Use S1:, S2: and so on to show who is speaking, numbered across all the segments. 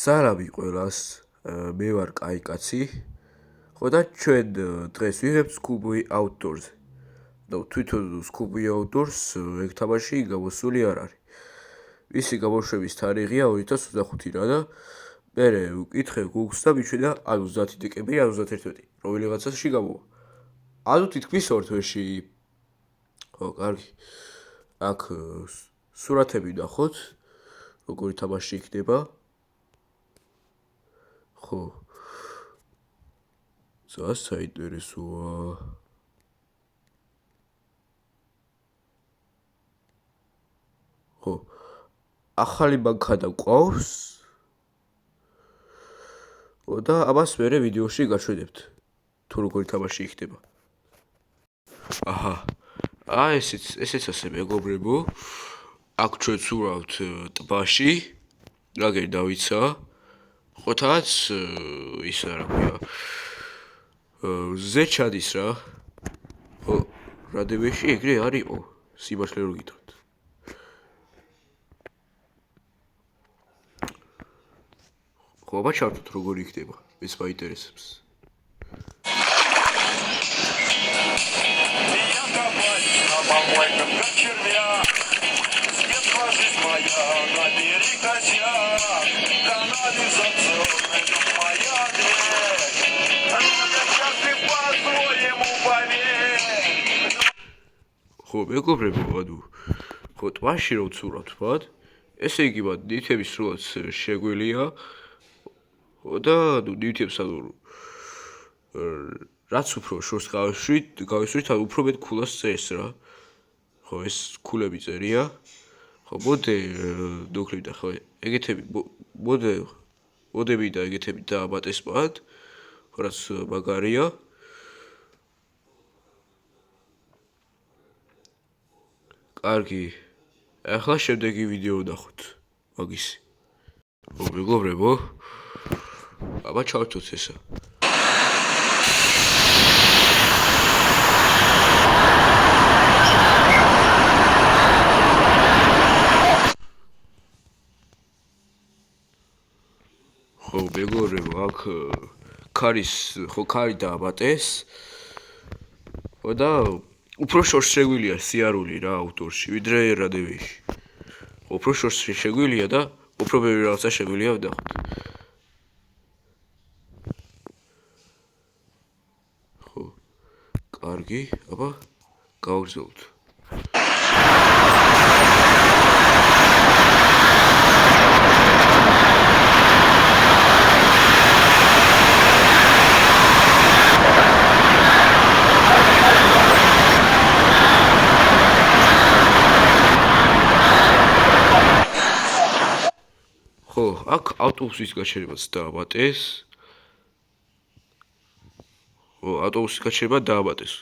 S1: Სალამი ყველას, მე ვარ კაი კაცი. ხო და ჩვენ დღეს ვიღებთ Scooby Outdoors. და თვითონ Scooby Outdoors ეგ თამაში გამოსული არ არის. მისი გამოშვების თარიღია 2025 რა და მე ვკითხე Google-ს და მიჩვენა ან 30 დეკემბერი, ან 31, რომელიღაცაში გამოვა. ანუ თითქმის ორ თვეში. ხო, კარგი. აქ სურათები ნახოთ, როგორი თამაში იქნება. ხო. ძალიან საინტერესოა. ხო. ახალი მანქანა გვყავს. და ამას მე ვიდეოში გაჩვენებთ. თუ როგორი თამაში იქნება. აჰა. ესეც ასე მეგობრებო. აქ ჩვენ ვსურავთ ტბაში. რაგერ დავიცა. ხოთაც ის რა ქვია. ზეჩადის რა. ხო, რადევეში ეგრე არისო. სიმართლე რო გითხრათ. ხო, აბა ჩავთვით როგორი იქნება. ეს მაინტერესებს. ხო, მეგობრებო, ანუ ხო ტბაში რო ვცურავთ ვთქვათ, ესე იგი მათ ნივთების სრულად შეგვიძლია და ნივთებს ანუ რაც უფრო შორს გავისვრით, ანუ უფრო მეტ ქულას წერს რა. ხო, ეს ქულები წერია. ხო, დოკლები და ხო, ეგეთები მოდები და ეგეთები დააბატეს მათ, რაც მაგარია. კარგი. ახლა შემდეგი ვიდეო ნახოთ. მაგისი. ხო, მეგობრებო. აბა ჩავთვით ესა. ხო, მეგობრებო, აქ ქარი დააბატეს. ხო და უფრო შორს შეგვიძლია სიარული რა აუტორში, ვიდრე რადევეში. უფრო შორს შეგვიძლია და უფრო ბევრი რაღაცა შეგვიძლია ვნახოთ. ხო. კარგი, აბა გავგრძელოთ. ხო, აქ ავტობუსის გაჩერებაც დააბატეს. ხო, ავტობუსის გაჩერება დააბატეს.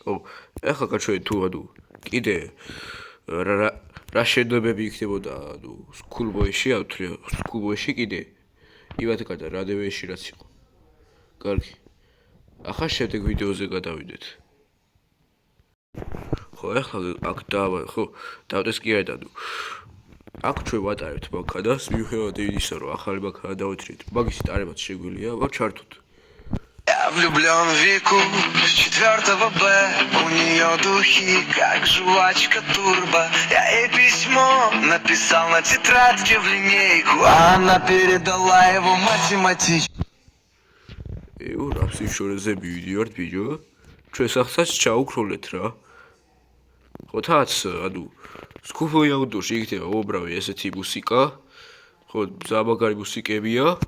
S1: ხო, ახლა გაჩვენეთ თუ ანუ კიდე რა შენობები იქნებოდა ანუ Schoolboy-ში კიდე იმათ გადა რადევეში რაც იყო. კარგი. ახლა შემდეგ ვიდეოზე გადავიდეთ. ხო, ახლა აქ დავდეს კი არა ანუ აქ ჩვენ ვატარებთ მანქანას, მიუხედავად იმისა, რომ ახალი მანქანა დავეთრიეთ, მაგის ტარებაც შეგვიძლია, აბა ჩართოთ.
S2: Я влюблен в Вику с 4 Б. У нее духи, как жвачка турбо. Я ей письмо написал на тетрадке в линейку, а она передала его математичке.
S1: რაფსი შორეზე მივიდივართ ბიჭო. ჩვენ სახსაც ჩაუქროლეთ რა. ხოთაც ანუ Scooby Outdoors-ში იქნება უბრალოდ ესეთი მუსიკა. ხო, ზამაგარი მუსიკებია.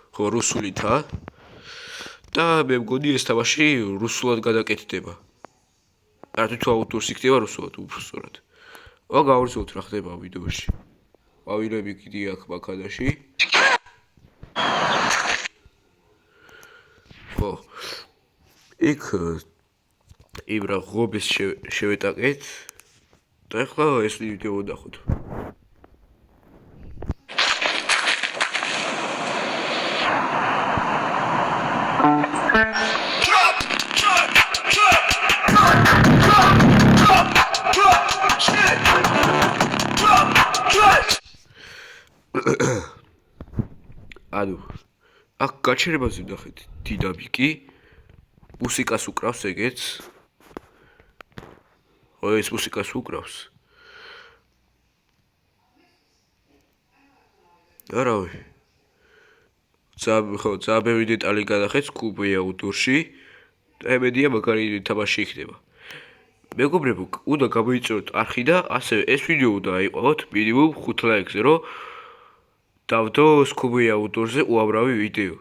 S1: ხო, რუსულითა. და მე მგონი ეს თამაში რუსულად გადაკეთდება. არა თუ Outdoors იქნება რუსულად უფრო სწორად. აბა გავგრძელოთ რა ხდება ვიდეოში. ყვავილები კიდე აქ მანქანაში. ხო. იქ იმ რა ღობის შევეტაკეთ. და ახლა ეს ვიდეო ვნახოთ. ანუ აქ გაჩერებაზე ნახეთ დინამიკი მუსიკას უკრავს ეგეც ეს მუსიკას უკრავს არავი ძალიან ბევრი დეტალი განახეთ სკუპი აუდიოში და ემედია მაგარი თამაში იქნება მეგობრებო უნდა გამოიწეროთ არხი და ასევე ეს ვიდეო უნდა აიყვანოთ მინიმუმ 5 ლაიქზე რომ დავდო სკუპი აუდიოზე უამრავი ვიდეო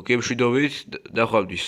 S1: გემშვიდობით ნახვამდის